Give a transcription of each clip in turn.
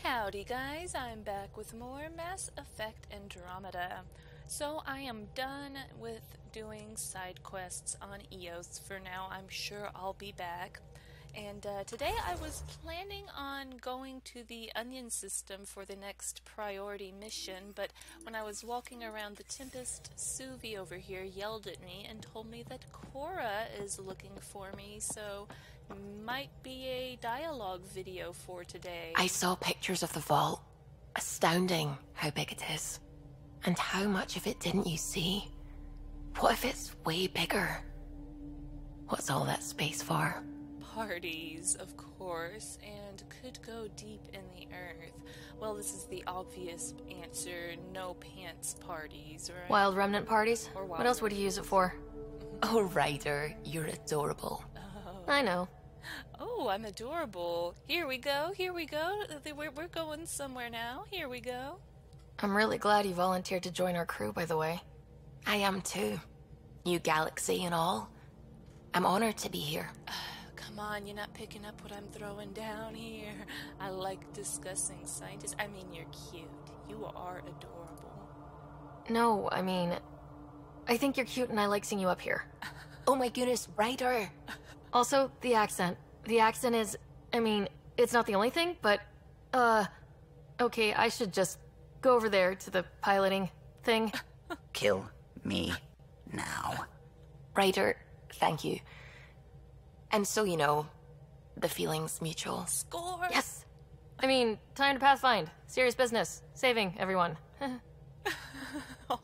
Howdy guys, I'm back with more Mass Effect Andromeda. So I am done with doing side quests on Eos for now. I'm sure I'll be back. And today I was planning on going to the Onion system for the next priority mission, but when I was walking around the Tempest, Suvi over here yelled at me and told me that Cora is looking for me, so might be a dialogue video for today. I saw pictures of the vault. Astounding how big it is. And how much of it didn't you see? What if it's way bigger? What's all that space for? Parties, of course, and could go deep in the earth. Well, this is the obvious answer, no pants parties, right? Wild remnant parties? Or wild What else would you use it for? Oh, Ryder, you're adorable. I know. Oh, I'm adorable. Here we go, here we go. We're going somewhere now. Here we go. I'm really glad you volunteered to join our crew, by the way. I am too. New galaxy and all. I'm honored to be here. Come on, you're not picking up what I'm throwing down here. I like discussing scientists. I mean, you're cute. You are adorable. No, I mean, I think you're cute and I like seeing you up here. Oh my goodness, Ryder! Also, the accent. The accent is, I mean, it's not the only thing, but, okay, I should just go over there to the piloting thing. Kill me now. Ryder, thank you. And so you know, the feeling's mutual. Score! Yes! I mean, time to pathfind. Serious business. Saving everyone.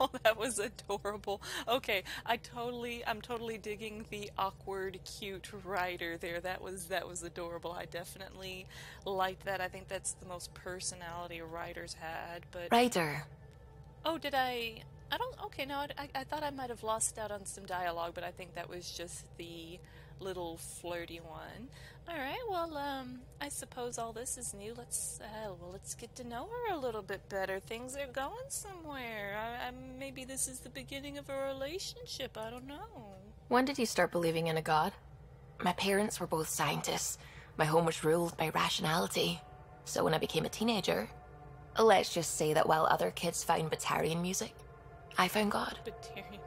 Oh, that was adorable. Okay, I'm totally digging the awkward, cute Ryder there. That was adorable. I definitely liked that. I think that's the most personality Ryder's had, but... Ryder. Oh, did I don't... Okay, no, I thought I might have lost out on some dialogue, but I think that was just the little flirty one. Alright, well, I suppose all this is new. Let's get to know her a little bit better. Things are going somewhere. Maybe this is the beginning of a relationship. I don't know. When did you start believing in a god? My parents were both scientists. My home was ruled by rationality. So when I became a teenager, let's just say that while other kids found Batarian music, I found God.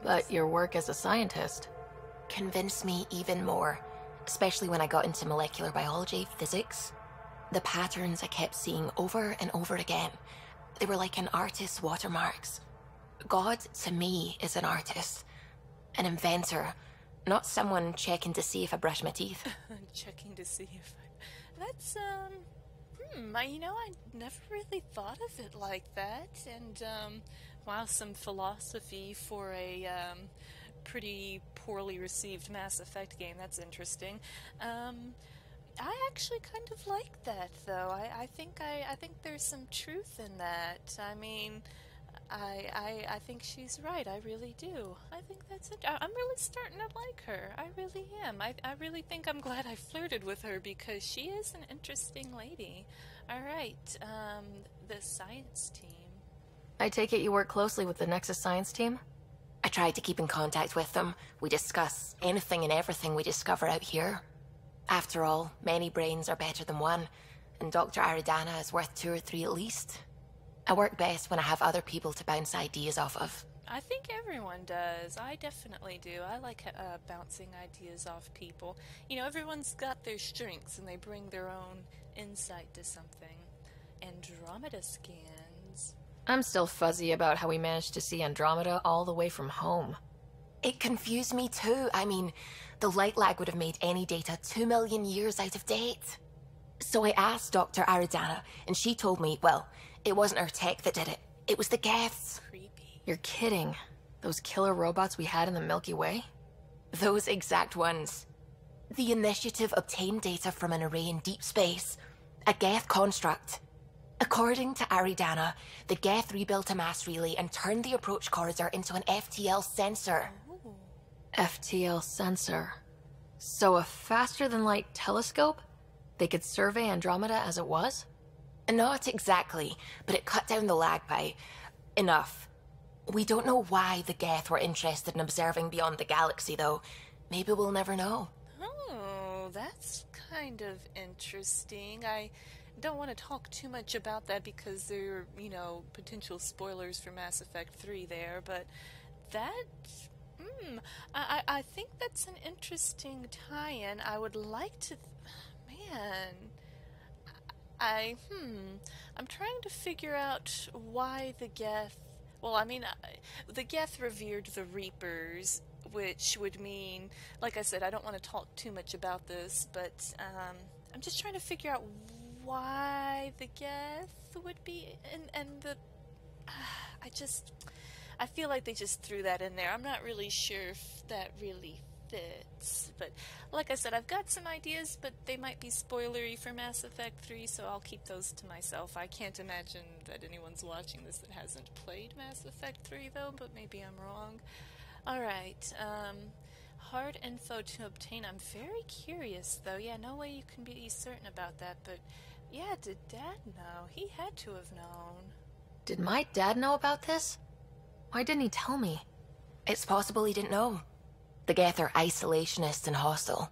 But your work as a scientist Convinced me even more, especially when I got into molecular biology, physics. The patterns I kept seeing over and over again, they were like an artist's watermarks. God, to me, is an artist, an inventor, not someone checking to see if I brush my teeth. Checking to see if That's, you know, I never really thought of it like that, and, wow, some philosophy for a, pretty poorly received Mass Effect game. That's interesting. I actually kind of like that, though. I think there's some truth in that. I mean, I think she's right. I really do. I think that's it. I'm really starting to like her. I really am. I really think I'm glad I flirted with her because she is an interesting lady. All right, the science team. I take it you work closely with the Nexus science team? I tried to keep in contact with them. We discuss anything and everything we discover out here. After all, many brains are better than one, and Dr. Aridana is worth 2 or 3 at least. I work best when I have other people to bounce ideas off of. I think everyone does. I definitely do. I like bouncing ideas off people. You know, everyone's got their strengths and they bring their own insight to something. Andromeda scans. I'm still fuzzy about how we managed to see Andromeda all the way from home. It confused me too. I mean, the light lag would have made any data 2 million years out of date. So I asked Dr. Aridana, and she told me, well, it wasn't her tech that did it. It was the Geths. Creepy. You're kidding. Those killer robots we had in the Milky Way? Those exact ones. The Initiative obtained data from an array in deep space. A Geth construct. According to Aridana, the Geth rebuilt a mass relay and turned the approach corridor into an FTL sensor. Ooh. FTL sensor. So a faster-than-light telescope? They could survey Andromeda as it was? Not exactly, but it cut down the lag by enough. We don't know why the Geth were interested in observing beyond the galaxy, though. Maybe we'll never know. Oh, that's kind of interesting. I don't want to talk too much about that because there are, potential spoilers for Mass Effect 3 there, but that, I think that's an interesting tie-in. I would like to, man, I'm trying to figure out why the Geth, well, the Geth revered the Reapers, which would mean, like I said, I don't want to talk too much about this, but I'm just trying to figure out why the Geth would be, and I feel like they just threw that in there. I'm not really sure if that really fits, but like I said, I've got some ideas, but they might be spoilery for Mass Effect 3, so I'll keep those to myself. I can't imagine that anyone's watching this that hasn't played Mass Effect 3, though, but maybe I'm wrong. Alright, hard info to obtain. I'm very curious, though. Yeah, no way you can be certain about that, but yeah, did Dad know? He had to have known. Did my dad know about this? Why didn't he tell me? It's possible he didn't know. The Geth are isolationists and hostile.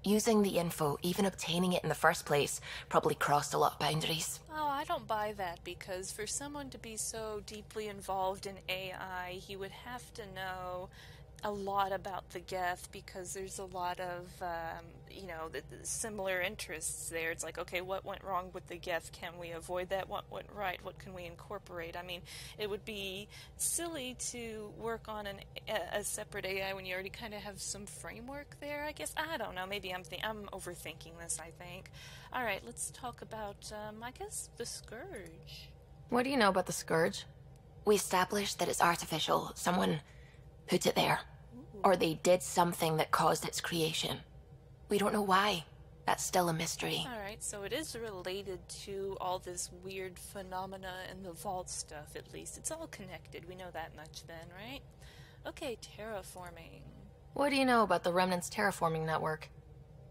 Using the info, even obtaining it in the first place, probably crossed a lot of boundaries. Oh, I don't buy that, because for someone to be so deeply involved in AI, he would have to know a lot about the Geth, because there's a lot of, the similar interests there. It's like, okay, what went wrong with the Geth? Can we avoid that? What went right? What can we incorporate? I mean, it would be silly to work on a separate AI when you already kind of have some framework there, I guess. I don't know. Maybe I'm overthinking this, I think. All right, let's talk about, I guess, the Scourge. What do you know about the Scourge? We established that it's artificial. Someone put it there. Or they did something that caused its creation. We don't know why. That's still a mystery. Alright, so it is related to all this weird phenomena in the vault stuff, at least. It's all connected. We know that much then, right? Okay, terraforming. What do you know about the Remnant's terraforming network?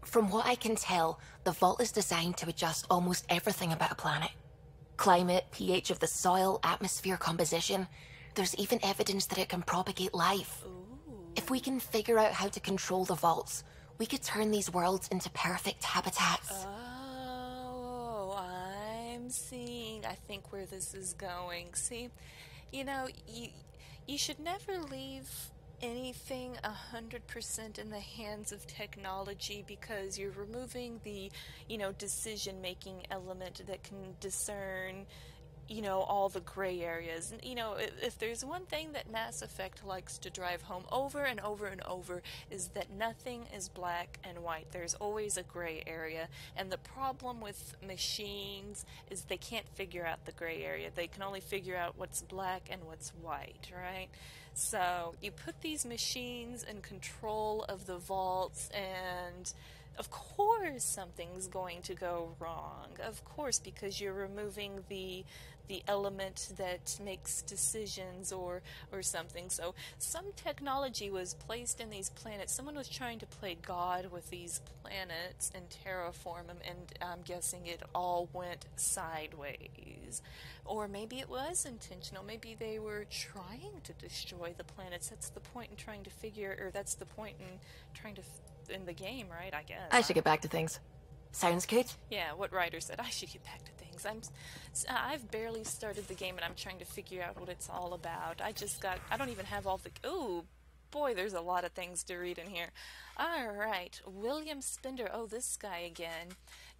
From what I can tell, the vault is designed to adjust almost everything about a planet. Climate, pH of the soil, atmosphere composition. There's even evidence that it can propagate life. Ooh. If we can figure out how to control the vaults, we could turn these worlds into perfect habitats. Oh, I'm seeing, I think, where this is going. See, you should never leave anything 100% in the hands of technology, because you're removing the, decision-making element that can discern, all the gray areas. And, if there's one thing that Mass Effect likes to drive home over and over and over, is that nothing is black and white. There's always a gray area. And the problem with machines is they can't figure out the gray area. They can only figure out what's black and what's white, right? So you put these machines in control of the vaults, and of course something's going to go wrong. Of course, because you're removing the element that makes decisions or something. So some technology was placed in these planets. Someone was trying to play God with these planets and terraform them, and I'm guessing it all went sideways. Or maybe it was intentional. Maybe they were trying to destroy the planets. That's the point in trying to that's the point in trying to in the game, right? I guess. I should get back to things. Sounds good. Yeah, what Ryder said. I should get back to things. I've barely started the game, and I'm trying to figure out what it's all about. I don't even have all the... Ooh, boy, there's a lot of things to read in here. Alright, William Spender. Oh, this guy again.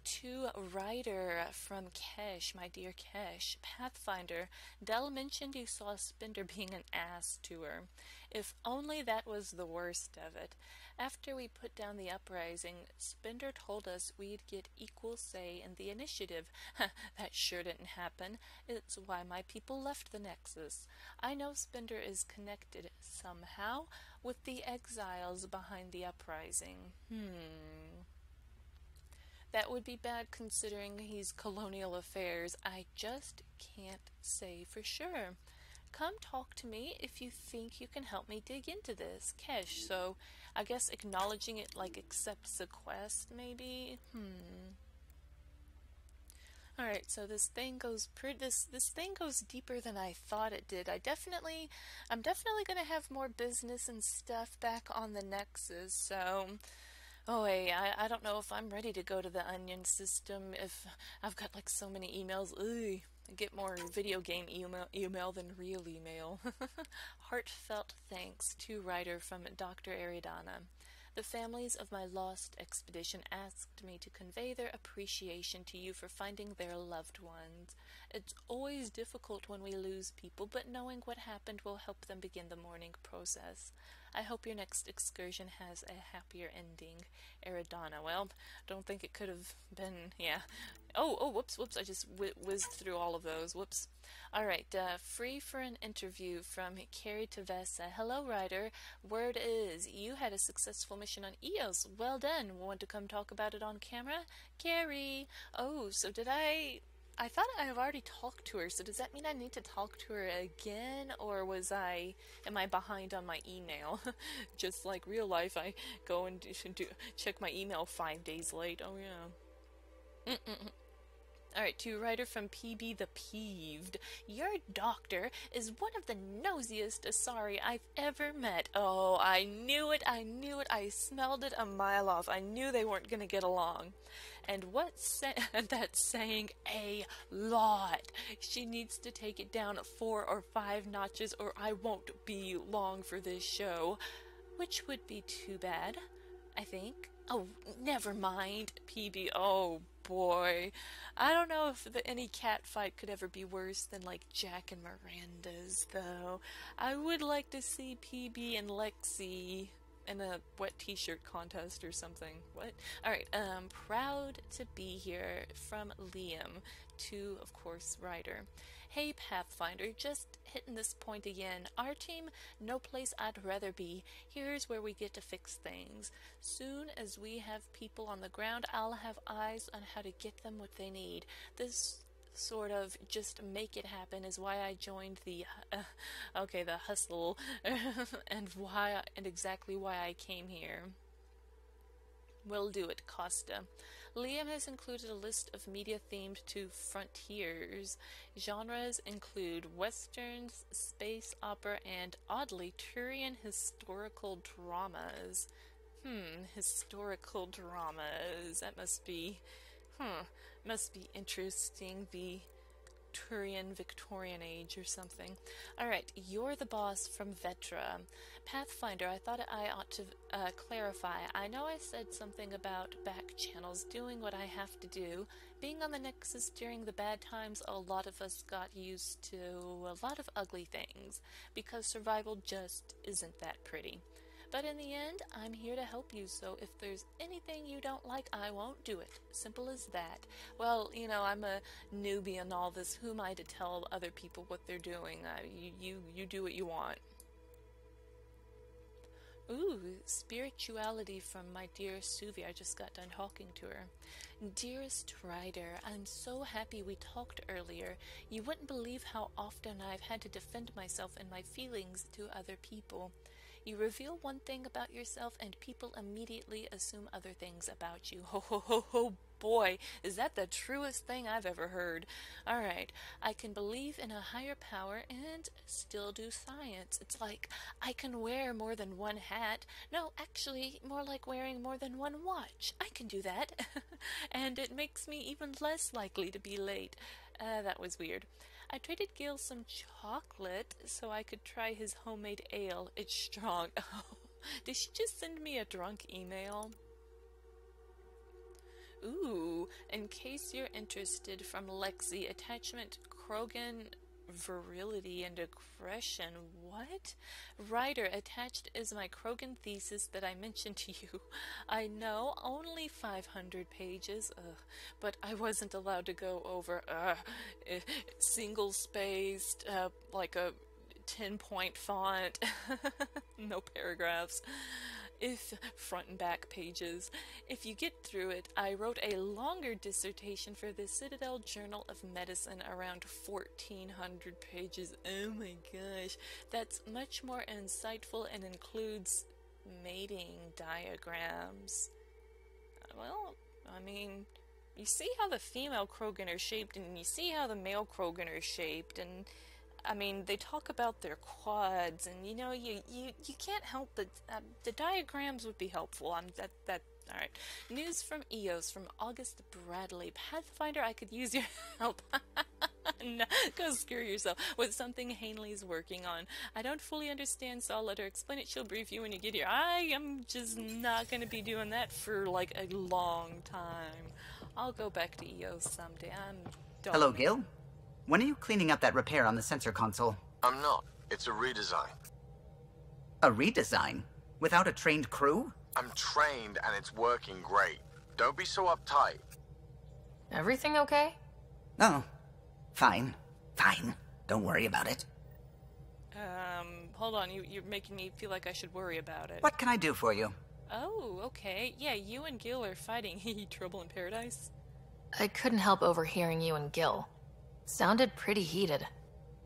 To Ryder from Kesh, my dear Kesh. Pathfinder. Dell mentioned you saw Spender being an ass to her. If only that was the worst of it. After we put down the uprising, Spender told us we'd get equal say in the initiative. That sure didn't happen. It's why my people left the Nexus. I know Spender is connected somehow with the exiles behind the uprising. That would be bad considering he's colonial affairs. I just can't say for sure. Come talk to me if you think you can help me dig into this. Kesh, so I guess acknowledging it like accepts the quest, maybe? Alright, so this thing goes this thing goes deeper than I thought it did. I'm definitely gonna have more business and stuff back on the Nexus, so Oh, hey, I don't know if I'm ready to go to the onion system if I've got like so many emails. Ugh, I get more video game email than real email. Heartfelt thanks to Ryder from Dr. Aridana. The families of my lost expedition asked me to convey their appreciation to you for finding their loved ones. It's always difficult when we lose people, but knowing what happened will help them begin the mourning process. I hope your next excursion has a happier ending. Aridana. Well, don't think it could have been, yeah. Whoops, I just whizzed through all of those. Whoops. Alright, free for an interview from Carrie Tavessa. Hello, Ryder. Word is, you had a successful mission on Eos. Well done. Want to come talk about it on camera? Carrie. Oh, so did I thought I've already talked to her, so does that mean I need to talk to her again, or am I behind on my email? Just like real life, I go and check my email 5 days late. Oh yeah. Alright, to Ryder from PB the Peeved. Your doctor is one of the nosiest Asari I've ever met. Oh, I knew it, I smelled it a mile off. I knew they weren't gonna get along. And that's saying a lot. She needs to take it down 4 or 5 notches or I won't be long for this show. Which would be too bad, I think. Oh, never mind, PB. Oh, boy. I don't know if any cat fight could ever be worse than, like, Jack and Miranda's, though. I would like to see PB and Lexi in a wet t-shirt contest or something. What? Alright, proud to be here from Liam to, of course, Ryder. Hey, Pathfinder, just hitting this point again. Our team, no place I'd rather be. Here's where we get to fix things. Soon as we have people on the ground, I'll have eyes on how to get them what they need. This sort of just make it happen is why I joined the hustle and exactly why I came here. Will do it, Costa. Liam has included a list of media themed to frontiers. Genres include westerns, space opera, and oddly Turian historical dramas. Historical dramas. That must be interesting. The Turian Victorian age or something. Alright, you're the boss from Vetra. Pathfinder, I thought I ought to clarify. I know I said something about back channels doing what I have to do. Being on the Nexus during the bad times, a lot of us got used to a lot of ugly things, because survival just isn't that pretty. But in the end, I'm here to help you, so if there's anything you don't like, I won't do it. Simple as that. Well, you know, I'm a newbie in all this. Who am I to tell other people what they're doing? You do what you want. Ooh, spirituality from my dear Suvi. I just got done talking to her. Dearest Ryder, I'm so happy we talked earlier. You wouldn't believe how often I've had to defend myself and my feelings to other people. You reveal one thing about yourself and people immediately assume other things about you. Ho ho ho ho boy, is that the truest thing I've ever heard. Alright, I can believe in a higher power and still do science. It's like I can wear more than one hat. No, actually, more like wearing more than one watch. I can do that. And it makes me even less likely to be late. That was weird. I traded Gil some chocolate so I could try his homemade ale. It's strong. Did she just send me a drunk email? Ooh, in case you're interested, from Lexi, attachment Krogan virility and aggression. What? Ryder, attached is my Krogan thesis that I mentioned to you. I know, only 500 pages, but I wasn't allowed to go over, single-spaced, like a 10-point font, no paragraphs. If front and back pages. If you get through it, I wrote a longer dissertation for the Citadel Journal of Medicine, around 1,400 pages. Oh my gosh, that's much more insightful and includes mating diagrams. Well, I mean, you see how the female Krogan are shaped, and you see how the male Krogan are shaped, and I mean, they talk about their quads, and you know, you can't help but the diagrams would be helpful. Alright. News from EOS from August Bradley. Pathfinder, I could use your help. No, go screw yourself. With something Hanley's working on. I don't fully understand, so I'll let her explain it. She'll brief you when you get here. I am just not going to be doing that for, like, a long time. I'll go back to EOS someday. I'm done. Hello, Gil. When are you cleaning up that repair on the sensor console? I'm not. It's a redesign. A redesign? Without a trained crew? I'm trained and it's working great. Don't be so uptight. Everything okay? Oh, fine. Fine. Don't worry about it. Hold on. You're making me feel like I should worry about it. What can I do for you? Oh, okay. Yeah, you and Gil are fighting. Trouble in paradise? I couldn't help overhearing you and Gil. Sounded pretty heated.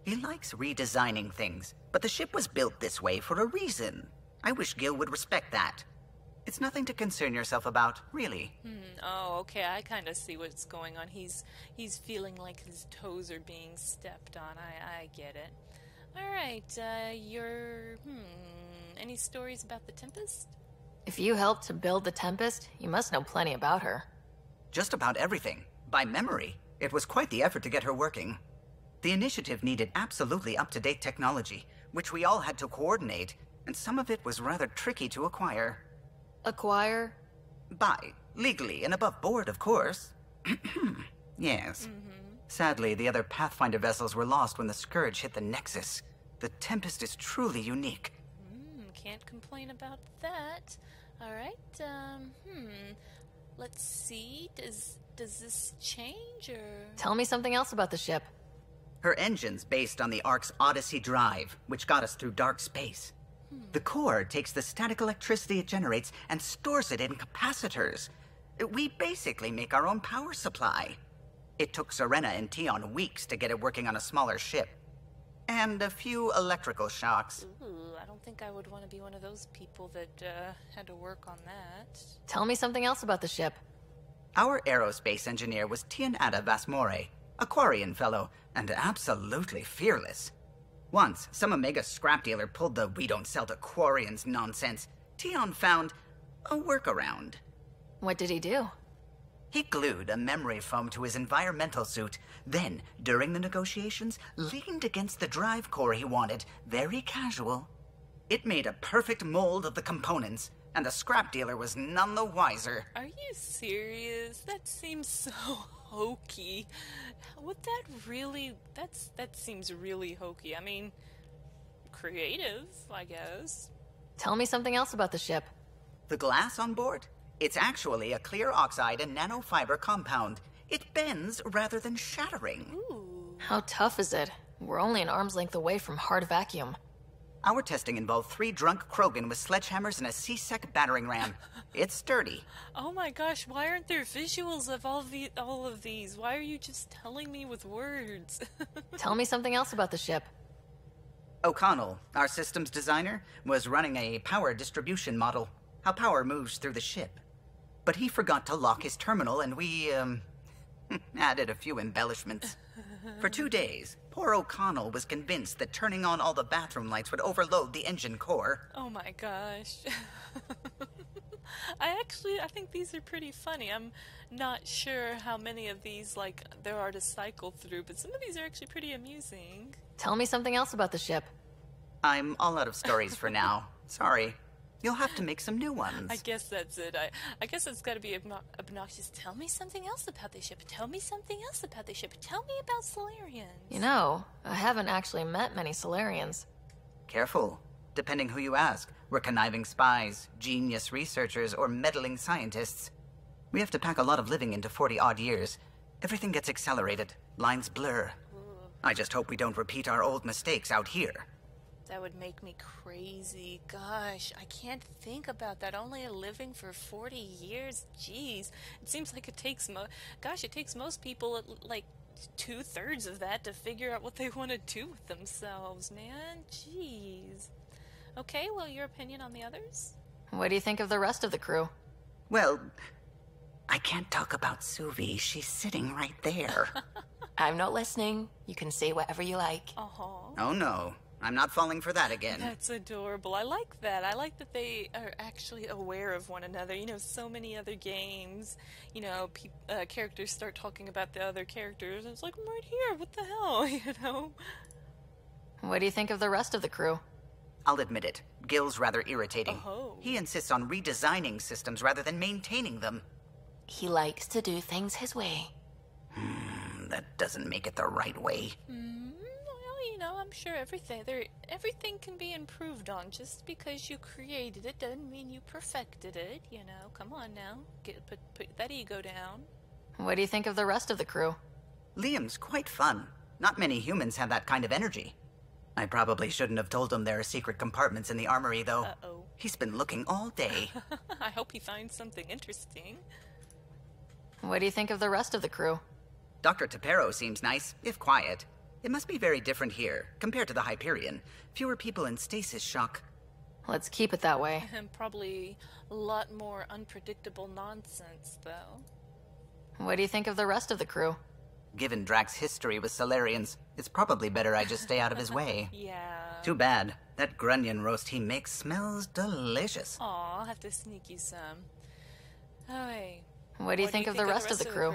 He likes redesigning things, but the ship was built this way for a reason. I wish Gil would respect that. It's nothing to concern yourself about, really. Oh, okay. I kind of see what's going on. He's feeling like his toes are being stepped on. I get it. All right. Any stories about the Tempest? If you helped to build the Tempest, you must know plenty about her. Just about everything. By memory. It was quite the effort to get her working. The initiative needed absolutely up-to-date technology, which we all had to coordinate, and some of it was rather tricky to acquire. Acquire? Buy. Legally and above board, of course. Yes. Sadly, the other Pathfinder vessels were lost when the Scourge hit the Nexus. The Tempest is truly unique. Can't complain about that. All right. Let's see. Does this change or? Tell me something else about the ship. Her engine's based on the Ark's Odyssey drive, which got us through dark space. The core takes the static electricity it generates and stores it in capacitors. We basically make our own power supply. It took Serena and Tion weeks to get it working on a smaller ship. And a few electrical shocks. Ooh, I don't think I would want to be one of those people that had to work on that. Tell me something else about the ship. Our aerospace engineer was Tianada Vasmore, a Quarian fellow, and absolutely fearless. Once, some Omega scrap dealer pulled the "we don't sell to Quarians" nonsense. Tion found a workaround. What did he do? He glued a memory foam to his environmental suit, then, during the negotiations, leaned against the drive core he wanted, very casual. It made a perfect mold of the components, and the scrap dealer was none the wiser. Are you serious? That seems so hokey. Would that really... That seems really hokey. I mean, creative, I guess. Tell me something else about the ship. The glass on board? It's actually a clear oxide and nanofiber compound. It bends rather than shattering. Ooh. How tough is it? We're only an arm's length away from hard vacuum. Our testing involved 3 drunk Krogan with sledgehammers and a C-Sec battering ram. It's sturdy. Oh my gosh, why aren't there visuals of all of these? Why are you just telling me with words? Tell me something else about the ship. O'Connell, our systems designer, was running a power distribution model, how power moves through the ship. But he forgot to lock his terminal, and we, added a few embellishments. For 2 days, poor O'Connell was convinced that turning on all the bathroom lights would overload the engine core. Oh my gosh. I think these are pretty funny. I'm not sure how many of these, there are to cycle through, but some of these are actually pretty amusing. Tell me something else about the ship. I'm all out of stories for now. Sorry. You'll have to make some new ones. I guess that's it. I guess it's got to be obnoxious. Tell me something else about the ship. Tell me something else about the ship. Tell me about Solarians. You know, I haven't actually met many Solarians. Careful. Depending who you ask, we're conniving spies, genius researchers, or meddling scientists. We have to pack a lot of living into 40-odd years. Everything gets accelerated. Lines blur. Ooh. I just hope we don't repeat our old mistakes out here. That would make me crazy. Gosh, I can't think about that. Only living for 40 years? Jeez. It seems like it takes it takes most people like 2/3 of that to figure out what they want to do with themselves, man. Jeez. Okay, well, your opinion on the others? What do you think of the rest of the crew? Well, I can't talk about Suvi. She's sitting right there. I'm not listening. You can say whatever you like. Uh-huh. Oh no. I'm not falling for that again. That's adorable. I like that. I like that they are actually aware of one another. You know, so many other games, you know, characters start talking about the other characters, and it's like, I'm right here, what the hell, you know? What do you think of the rest of the crew? I'll admit it. Gil's rather irritating. Oh. He insists on redesigning systems rather than maintaining them. He likes to do things his way. That doesn't make it the right way. Well, you know, I'm sure everything can be improved on. Just because you created it doesn't mean you perfected it, you know. Come on now. Put that ego down. What do you think of the rest of the crew? Liam's quite fun. Not many humans have that kind of energy. I probably shouldn't have told him there are secret compartments in the armory, though. Uh-oh. He's been looking all day. I hope he finds something interesting. What do you think of the rest of the crew? Dr. Tapero seems nice, if quiet. It must be very different here, compared to the Hyperion. Fewer people in stasis shock. Let's keep it that way. And probably a lot more unpredictable nonsense, though. What do you think of the rest of the crew? Given Drax's history with Solarians, it's probably better I just stay out of his way. Yeah. Too bad. That grunion roast he makes smells delicious. Aw, I'll have to sneak you some. Oh, hey. What do you think of the rest of the crew?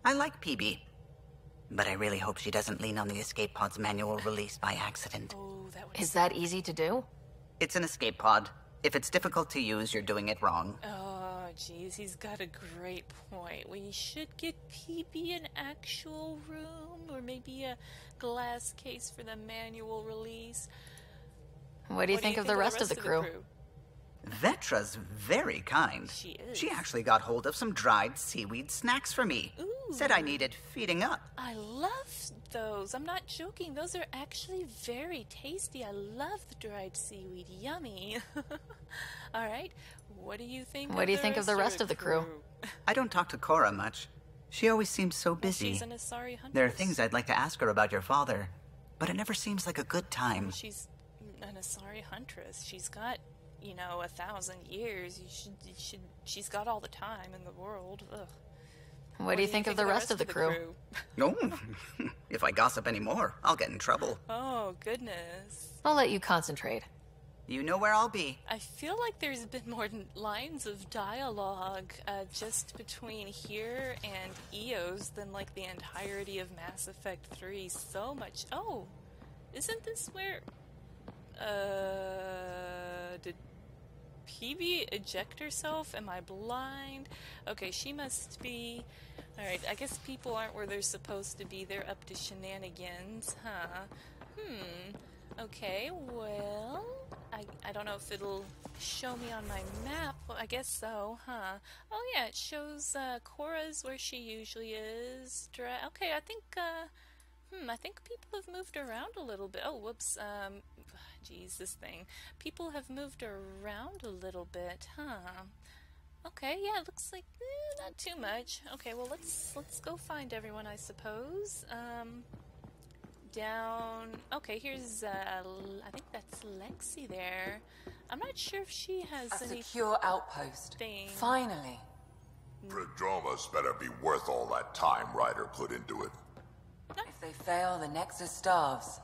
I like PB. But I really hope she doesn't lean on the escape pod's manual release by accident. Oh, that would... Is that easy to do? It's an escape pod. If it's difficult to use, you're doing it wrong. Oh, jeez, he's got a great point. We should get PB an actual room, or maybe a glass case for the manual release. What do you think of the rest of the crew? Vetra's very kind. She is. She actually got hold of some dried seaweed snacks for me. Ooh. Said I needed feeding up. I love those. I'm not joking. Those are actually very tasty. I love the dried seaweed. Yummy. All right. What do you think? What do you think of the rest of the crew? I don't talk to Cora much. She always seems so busy. She's an Asari huntress. There are things I'd like to ask her about your father, but it never seems like a good time. She's an Asari huntress. She's got, 1,000 years. She's got all the time in the world. Ugh. What do you think of the rest of the crew? No. If I gossip anymore, I'll get in trouble. Oh, goodness. I'll let you concentrate. You know where I'll be. I feel like there's been more lines of dialogue just between here and Eos than like the entirety of Mass Effect 3. So much. Oh, isn't this where... did PB eject herself? Am I blind? Okay, she must be... Alright, I guess people aren't where they're supposed to be. They're up to shenanigans, huh? Okay, well... I don't know if it'll show me on my map. Well, I guess so, huh? Oh yeah, it shows Cora's where she usually is. Okay, I think people have moved around a little bit. Oh, whoops. Geez, this thing. People have moved around a little bit, huh? Okay, yeah, it looks like not too much. Okay, well let's go find everyone, I suppose. Down. Okay, here's I think that's Lexi there. I'm not sure if she has a any secure outpost. Finally. Prodroma's better be worth all that time Ryder put into it. If they fail, the Nexus starves.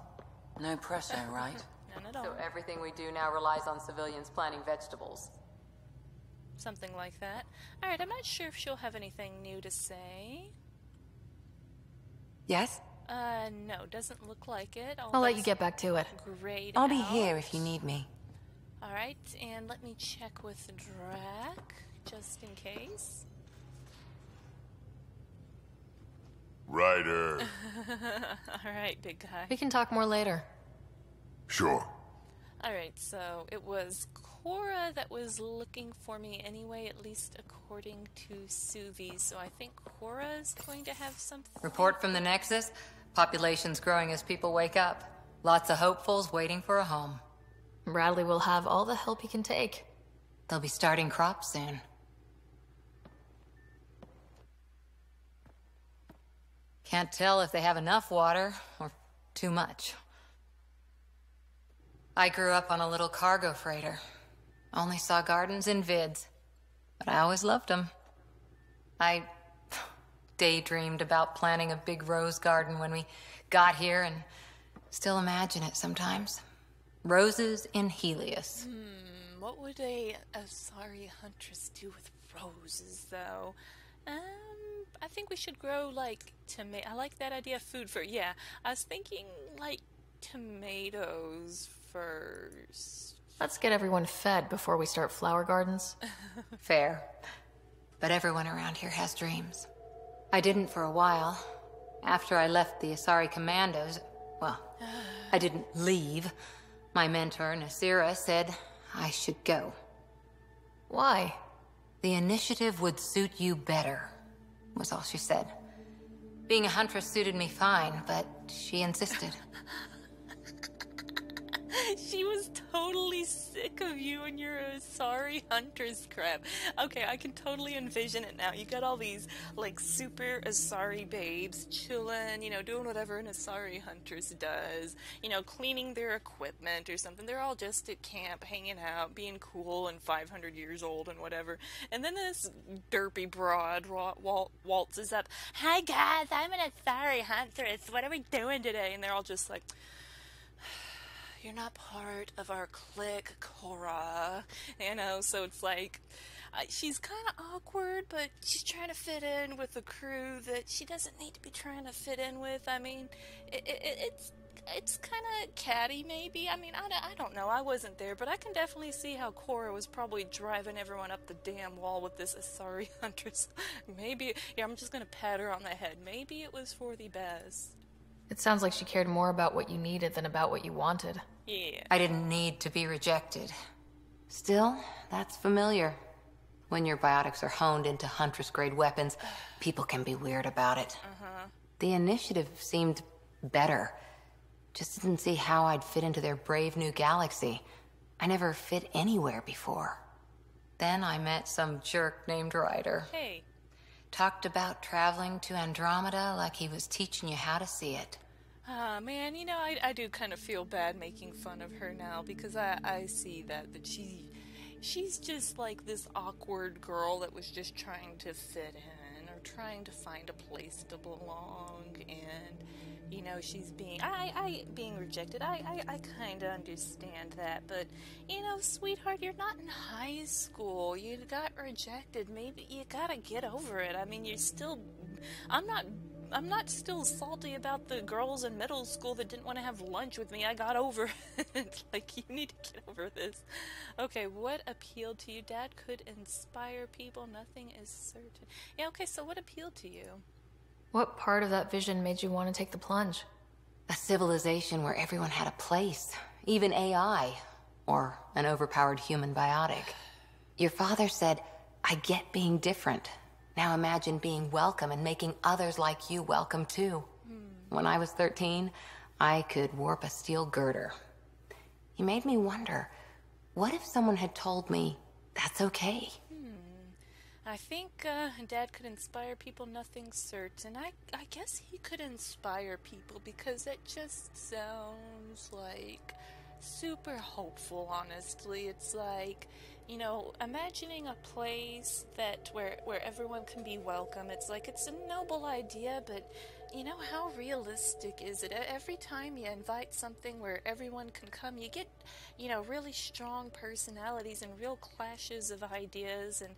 No pressure, right? None at all. So everything we do now relies on civilians planting vegetables. Something like that. Alright, I'm not sure if she'll have anything new to say. Yes? No, doesn't look like it. I'll let you get back to it. Grayed I'll be out. here if you need me. Alright, and let me check with Drac, just in case. Ryder. Alright, big guy. We can talk more later. Sure. Alright, so it was Cora that was looking for me anyway, at least according to Suvi. So I think Cora's going to have something. Report from the Nexus. Population's growing as people wake up. Lots of hopefuls waiting for a home. Bradley will have all the help he can take. They'll be starting crops soon. Can't tell if they have enough water or too much. I grew up on a little cargo freighter. Only saw gardens in vids, but I always loved them. I daydreamed about planting a big rose garden when we got here and still imagine it sometimes. Roses in Helios. What would a Asari huntress do with roses, though? I think we should grow, like, I like that idea of food for... Yeah, I was thinking, like, tomatoes first. Let's get everyone fed before we start flower gardens. Fair. But everyone around here has dreams. I didn't for a while. After I left the Asari Commandos, well, I didn't leave. My mentor, Nasira, said I should go. Why? The initiative would suit you better, was all she said. Being a huntress suited me fine, but she insisted. She was totally sick of you and your Asari hunters crap. Okay, I can totally envision it now. You got all these, like, super Asari babes chilling, you know, doing whatever an Asari huntress does. You know, cleaning their equipment or something. They're all just at camp, hanging out, being cool and 500 years old and whatever. And then this derpy broad waltzes up. Hi guys, I'm an Asari huntress. What are we doing today? And they're all just like... You're not part of our clique, Cora. You know, so it's like, she's kind of awkward, but she's trying to fit in with a crew that she doesn't need to be trying to fit in with. I mean, it's kind of catty, maybe. I mean, I don't know. I wasn't there, but I can definitely see how Cora was probably driving everyone up the damn wall with this Asari huntress. Maybe, yeah, I'm just going to pat her on the head. Maybe it was for the best. It sounds like she cared more about what you needed than about what you wanted. Yeah. I didn't need to be rejected. Still, that's familiar. When your biotics are honed into Huntress-grade weapons, people can be weird about it. The initiative seemed better. Just didn't see how I'd fit into their brave new galaxy. I never fit anywhere before. Then I met some jerk named Ryder. Hey. Talked about traveling to Andromeda like he was teaching you how to see it. Man, you know, I do kind of feel bad making fun of her now because I see that she's just like this awkward girl that was just trying to fit in or trying to find a place to belong, and you know, she's being being rejected. I kind of understand that, but you know, sweetheart, you're not in high school. You got rejected. Maybe you gotta get over it. I mean, you're still. I'm not still salty about the girls in middle school that didn't want to have lunch with me. I got over it. Like, you need to get over this. Okay, what appealed to you? Dad could inspire people. Nothing is certain. Yeah, okay, so what appealed to you? What part of that vision made you want to take the plunge? A civilization where everyone had a place, even AI, or an overpowered human biotic. Your father said, I get being different. Now imagine being welcome and making others like you welcome too. When I was 13, I could warp a steel girder. He made me wonder, what if someone had told me that's okay? I think Dad could inspire people, nothing's certain. I guess he could inspire people because it just sounds like super hopeful, honestly. It's like, you know, imagining a place that where everyone can be welcome. It's like, it's a noble idea, but you know, how realistic is it? Every time you invite something where everyone can come, you get, you know, really strong personalities and real clashes of ideas, and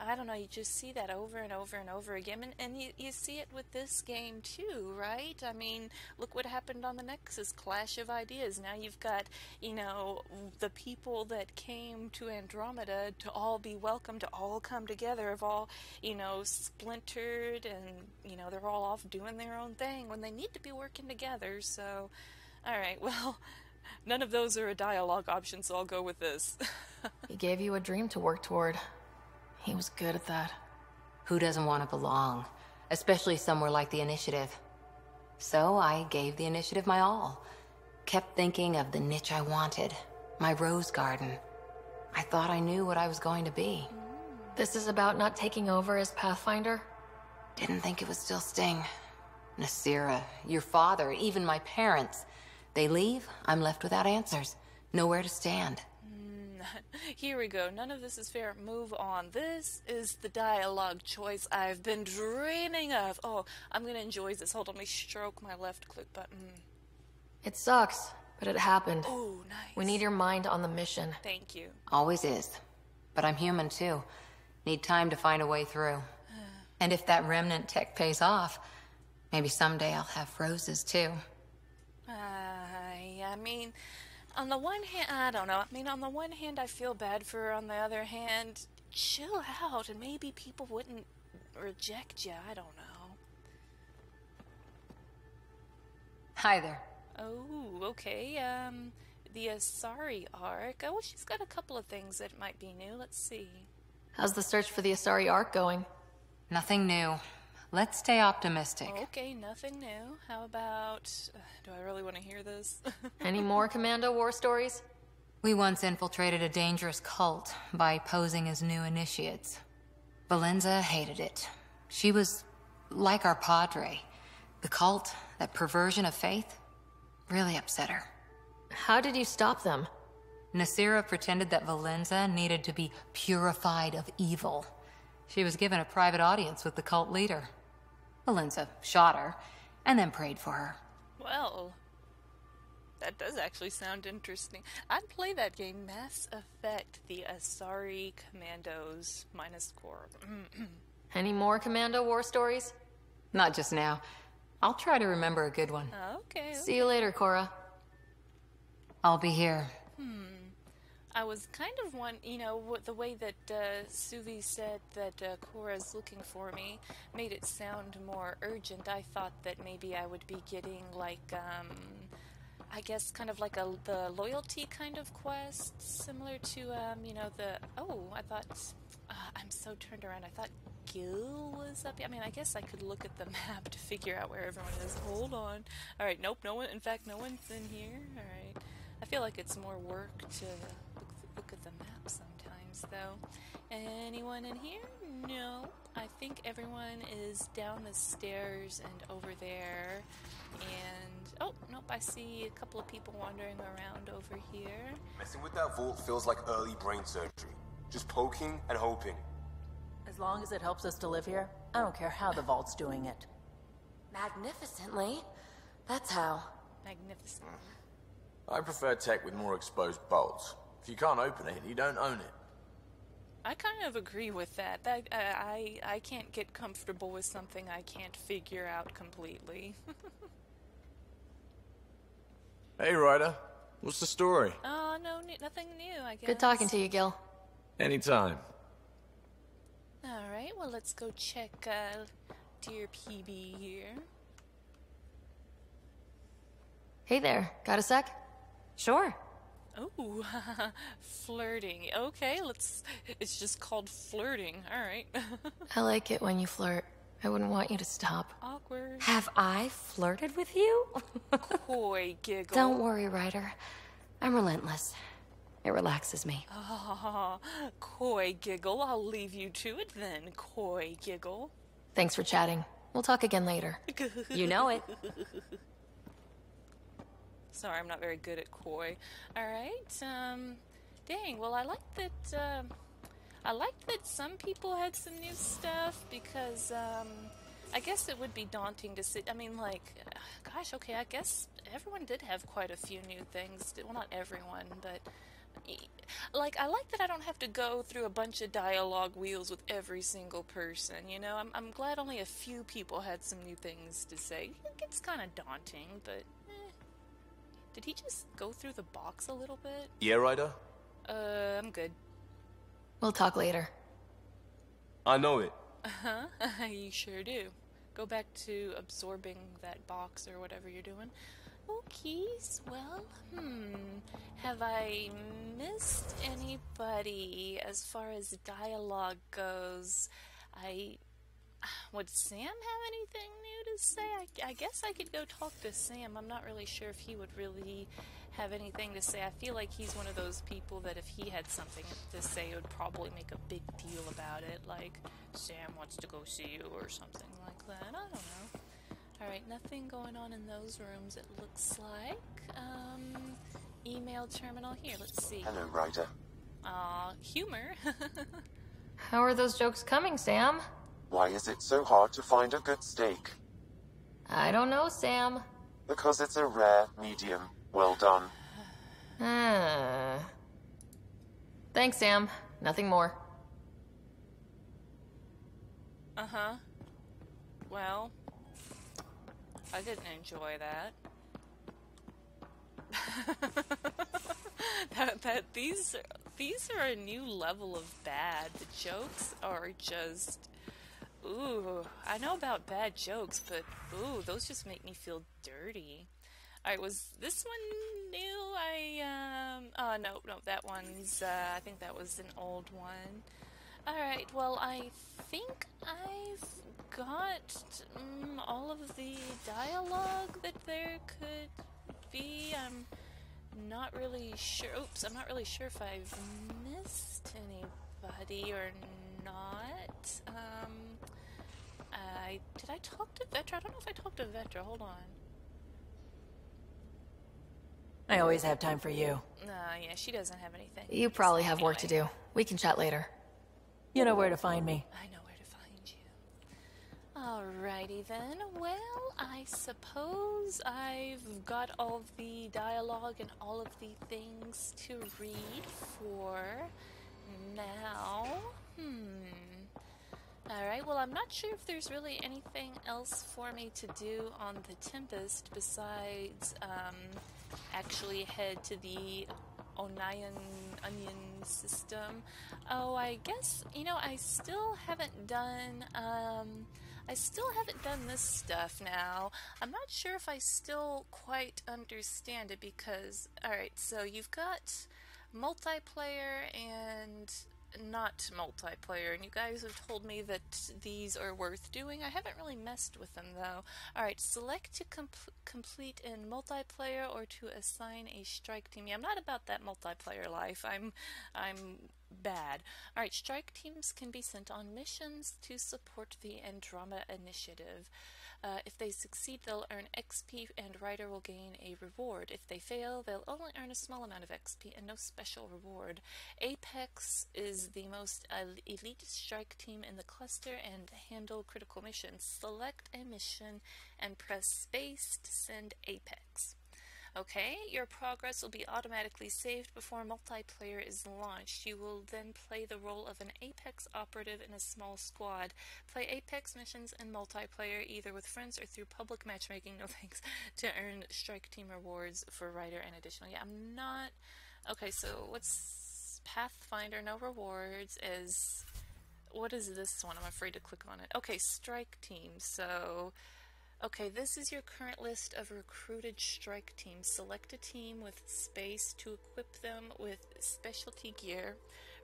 I don't know, you just see that over and over and over again, and you see it with this game too, right? I mean, look what happened on the Nexus, clash of ideas. Now you've got, you know, the people that came to Andromeda to all be welcome, to all come together, have all, you know, splintered, and, you know, they're all off doing their own thing when they need to be working together. So, alright, well, none of those are a dialogue option, so I'll go with this. He gave you a dream to work toward. He was good at that. Who doesn't want to belong? Especially somewhere like the Initiative. So I gave the Initiative my all. Kept thinking of the niche I wanted. My rose garden. I thought I knew what I was going to be. This is about not taking over as Pathfinder? Didn't think it would still sting. Nasira, your father, even my parents. They leave, I'm left without answers. Nowhere to stand. Here we go. None of this is fair. Move on. This is the dialogue choice I've been dreaming of. Oh, I'm gonna enjoy this. Hold on, let me stroke my left click button. It sucks, but it happened. Oh, nice. We need your mind on the mission. Thank you. Always is. But I'm human too. Need time to find a way through. And if that remnant tech pays off, maybe someday I'll have roses too. I mean, on the one hand, I don't know. I mean, on the one hand, I feel bad for her. On the other hand, chill out and maybe people wouldn't reject you. I don't know. Hi there. Oh, okay. The Asari arc. Oh, she's got a couple of things that might be new. Let's see. How's the search for the Asari Ark going? Nothing new. Let's stay optimistic. Okay, nothing new. How about... do I really want to hear this? Any more Commando war stories? We once infiltrated a dangerous cult by posing as new initiates. Valenza hated it. She was like our padre. The cult, that perversion of faith, really upset her. How did you stop them? Nasira pretended that Valenza needed to be purified of evil. She was given a private audience with the cult leader. Valenza shot her, and then prayed for her. Well, that does actually sound interesting. I'd play that game, Mass Effect, the Asari Commandos minus core. Any more Commando war stories? Not just now. I'll try to remember a good one. Okay. See you later, Cora. I'll be here. I was kind of the way that Suvi said that Cora's looking for me made it sound more urgent. I thought that maybe I would be getting like, I guess kind of like the loyalty kind of quest, similar to, I thought, I'm so turned around. I thought Gil was up here. I mean, I guess I could look at the map to figure out where everyone is. Hold on. All right, nope, no one, in fact, no one's in here. All right. I feel like it's more work to look at the map sometimes, though. Anyone in here? No. I think everyone is down the stairs and over there. And, oh, nope, I see a couple of people wandering around over here. Messing with that vault feels like early brain surgery. Just poking and hoping. As long as it helps us to live here, I don't care how the vault's doing it. Magnificently. That's how. Magnificent. I prefer tech with more exposed bolts. If you can't open it, you don't own it. I kind of agree with that. I can't get comfortable with something I can't figure out completely. Hey, Ryder. What's the story? Oh, no, nothing new, I guess. Good talking to you, Gil. Anytime. Alright, well, let's go check dear PB here. Hey there, got a sec? Sure. Oh, flirting. Okay, it's just called flirting. Alright. I like it when you flirt. I wouldn't want you to stop. Awkward. Have I flirted with you? Coy giggle. Don't worry, Ryder. I'm relentless. It relaxes me. Ah, coy giggle. I'll leave you to it then, coy giggle. Thanks for chatting. We'll talk again later. You know it. Sorry, I'm not very good at coy. Alright, dang, well, I like that some people had some new stuff, because, I guess it would be daunting to sit, I mean, like, gosh, okay, I guess everyone did have quite a few new things. Well, not everyone, but, like, I like that I don't have to go through a bunch of dialogue wheels with every single person, you know? I'm glad only a few people had some new things to say. It gets kind of daunting, but, Did he just go through the box a little bit? Yeah, Ryder? I'm good. We'll talk later. I know it. Uh-huh, you sure do. Go back to absorbing that box or whatever you're doing. Okay, well, have I missed anybody as far as dialogue goes? Would Sam have anything new to say? I guess I could go talk to Sam. I'm not really sure if he would really have anything to say. I feel like he's one of those people that if he had something to say, it would probably make a big deal about it. Like, Sam wants to go see you or something like that. I don't know. Alright, nothing going on in those rooms, it looks like. Email terminal here, let's see. Hello, Ryder. Humor. How are those jokes coming, Sam? Why is it so hard to find a good steak? I don't know, Sam. Because it's a rare medium. Well done. Thanks, Sam. Nothing more. Uh-huh. Well, I didn't enjoy that. These are a new level of bad. The jokes are just, ooh, I know about bad jokes, but ooh, those just make me feel dirty. Alright, was this one new? Oh, no, that one's, I think that was an old one. Alright, well, I think I've got all of the dialogue that there could be. I'm not really sure. Oops, I'm not really sure if I've missed anybody or not. Did I talk to Vetra? I don't know if I talked to Vetra. Hold on. I always have time for you. Yeah, she doesn't have anything. You probably have work to do. We can chat later. You know where to find me. I know where to find you. Alrighty then. Well, I suppose I've got all of the dialogue and all of the things to read for now. Alright, well, I'm not sure if there's really anything else for me to do on the Tempest besides actually head to the Onion system. Oh, I guess, I still haven't done this stuff now. I'm not sure if I still quite understand it because, alright, so you've got multiplayer and not multiplayer, and you guys have told me that these are worth doing. I haven't really messed with them though. Alright, select to complete in multiplayer or to assign a strike team. Yeah, I'm not about that multiplayer life. I'm bad. Alright, strike teams can be sent on missions to support the Andromeda initiative. If they succeed, they'll earn XP and Ryder will gain a reward. If they fail, they'll only earn a small amount of XP and no special reward. Apex is the most elite strike team in the cluster and handle critical missions. Select a mission and press space to send Apex. Okay, your progress will be automatically saved before multiplayer is launched. You will then play the role of an Apex operative in a small squad. Play Apex missions in multiplayer either with friends or through public matchmaking, no thanks, to earn strike team rewards for Ryder and additional. Yeah, I'm not... Okay, so what's Pathfinder, no rewards, is... What is this one? I'm afraid to click on it. Okay, strike team, so... Okay, this is your current list of recruited strike teams. Select a team with space to equip them with specialty gear.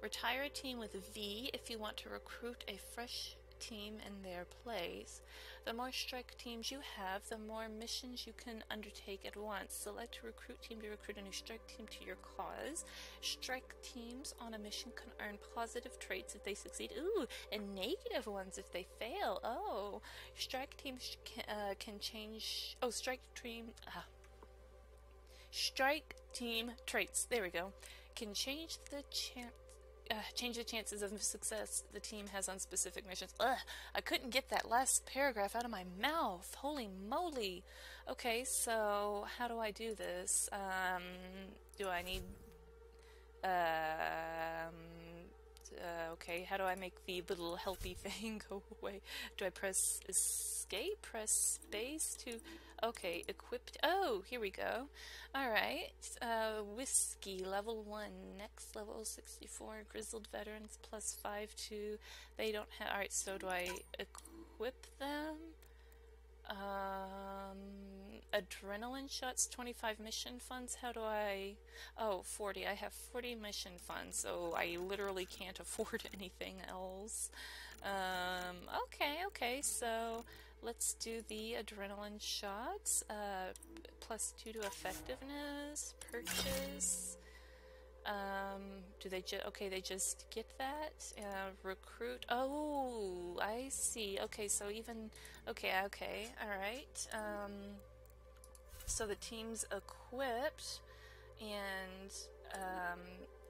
Retire a team with V if you want to recruit a fresh team in their place. The more strike teams you have, the more missions you can undertake at once. Select a recruit team to recruit a new strike team to your cause. Strike teams on a mission can earn positive traits if they succeed. Ooh, and negative ones if they fail. Oh, strike teams can change. Oh, strike team traits. There we go. Can change the chances of success the team has on specific missions. Ugh, I couldn't get that last paragraph out of my mouth. Holy moly. Okay, so how do I do this? Do I need... okay, how do I make the little healthy thing go away? Do I press escape? Press space to... Okay, equipped... Oh, here we go. Alright, whiskey, level 1, next level 64, grizzled veterans, plus 5 to... They don't have... Alright, so do I equip them? Adrenaline shots, 25 mission funds. How do I... Oh, 40. I have 40 mission funds, so I literally can't afford anything else. Okay, so let's do the adrenaline shots. Plus 2 to effectiveness. Purchase. Do they just... Okay, they just get that. Recruit. Oh, I see. Okay, so even... Okay, alright. So the team's equipped, and,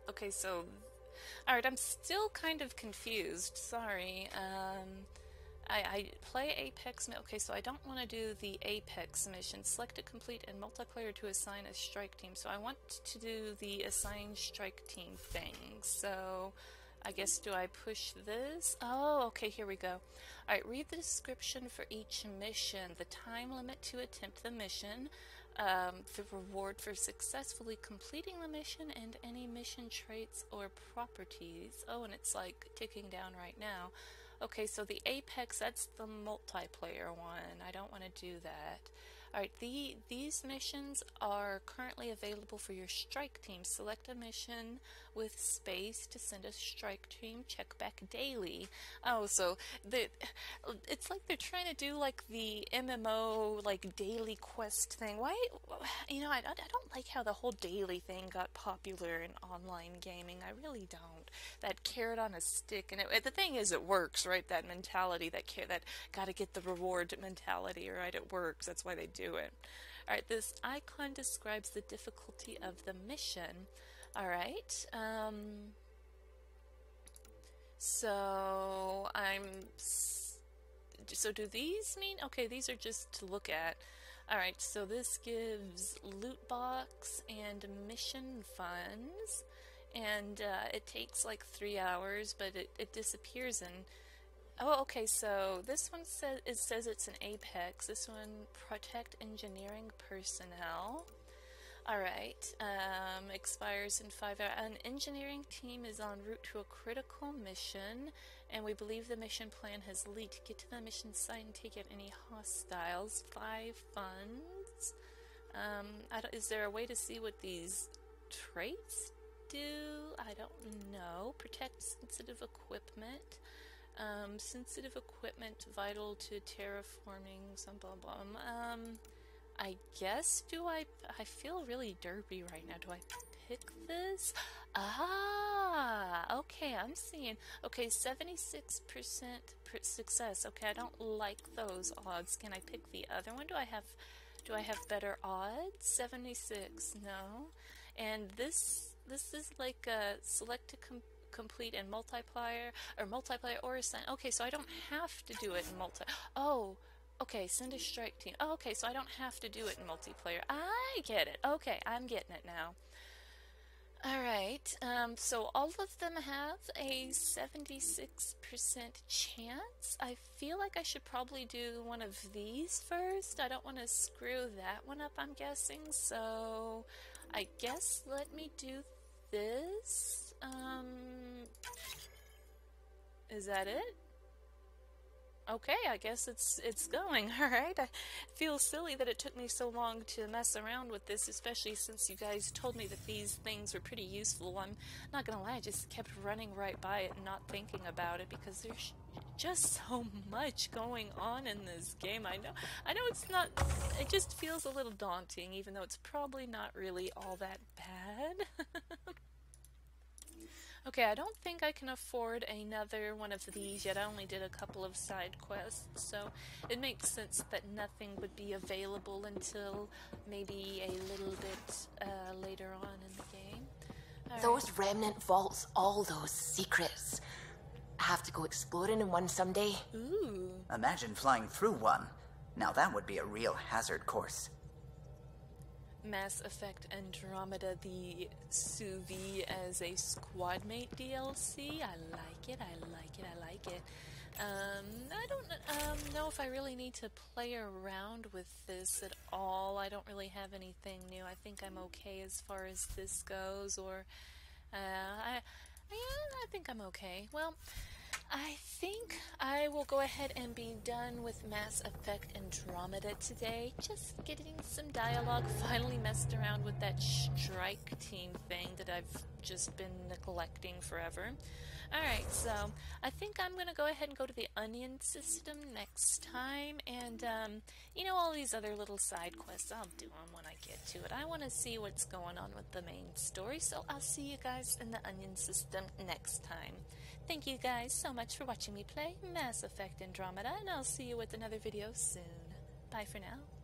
okay, so, alright, I'm still kind of confused, sorry. I play Apex. Okay, so I don't want to do the Apex mission. Select a complete and multiplayer to assign a strike team. So I want to do the assign strike team thing. So I guess, do I push this? Oh, okay, here we go. Alright, read the description for each mission. The time limit to attempt the mission. The reward for successfully completing the mission, and any mission traits or properties. Oh, and it's like ticking down right now. Okay, so the Apex, that's the multiplayer one. I don't want to do that. Alright, these missions are currently available for your strike team. Select a mission with space to send a strike team. Check back daily. Oh, so it's like they're trying to do like the MMO like daily quest thing. Why, you know, I don't like how the whole daily thing got popular in online gaming. I really don't. That carrot on a stick, and the thing is, it works, right? That mentality, that gotta get the reward mentality, right? It works. That's why they do it. Alright, this icon describes the difficulty of the mission. Alright, so so do these mean, okay, these are just to look at. Alright, so this gives loot box and mission funds, and it takes like 3 hours, but it disappears in. Oh, okay, so this one says it's an Apex. This one, protect engineering personnel. Alright, expires in 5 hours. An engineering team is en route to a critical mission, and we believe the mission plan has leaked. Get to the mission site and take out any hostiles. 5 funds. Is there a way to see what these traits do? I don't know. Protect sensitive equipment. Sensitive equipment vital to terraforming, some blah blah. I guess, I feel really derpy right now. Do I pick this? Ah, okay, I'm seeing. Okay, 76% success. Okay, I don't like those odds. Can I pick the other one? Do I have better odds? 76, no. And this is like a select to complete in multiplayer or assign. Okay, so I don't have to do it in oh, okay, send a strike team. Oh, okay, so I don't have to do it in multiplayer. I get it. Okay, I'm getting it now. Alright, so all of them have a 76% chance. I feel like I should probably do one of these first. I don't want to screw that one up, I'm guessing. So I guess let me do this. Is that it? Okay, I guess it's going. Alright, I feel silly that it took me so long to mess around with this, especially since you guys told me that these things were pretty useful. I'm not gonna lie, I just kept running right by it and not thinking about it because there's just so much going on in this game. I know it's not, it just feels a little daunting, even though it's probably not really all that bad. Okay, I don't think I can afford another one of these yet. I only did a couple of side quests, so it makes sense that nothing would be available until maybe a little bit later on in the game. All those remnant vaults, all those secrets. I have to go exploring in one someday. Ooh. Imagine flying through one. Now that would be a real hazard course. Mass Effect Andromeda, the Suvi as a squad mate DLC. I like it, I like it, I like it. I don't know if I really need to play around with this at all. I don't really have anything new. I think I'm okay as far as this goes, or I think I'm okay. Well, I think I will go ahead and be done with Mass Effect Andromeda today. Just getting some dialogue, finally messed around with that strike team thing that I've just been neglecting forever. Alright, so I think I'm going to go ahead and go to the onion system next time, and you know, all these other little side quests, I'll do them when I get to it. I want to see what's going on with the main story, so I'll see you guys in the onion system next time. Thank you guys so much for watching me play Mass Effect Andromeda, and I'll see you with another video soon. Bye for now.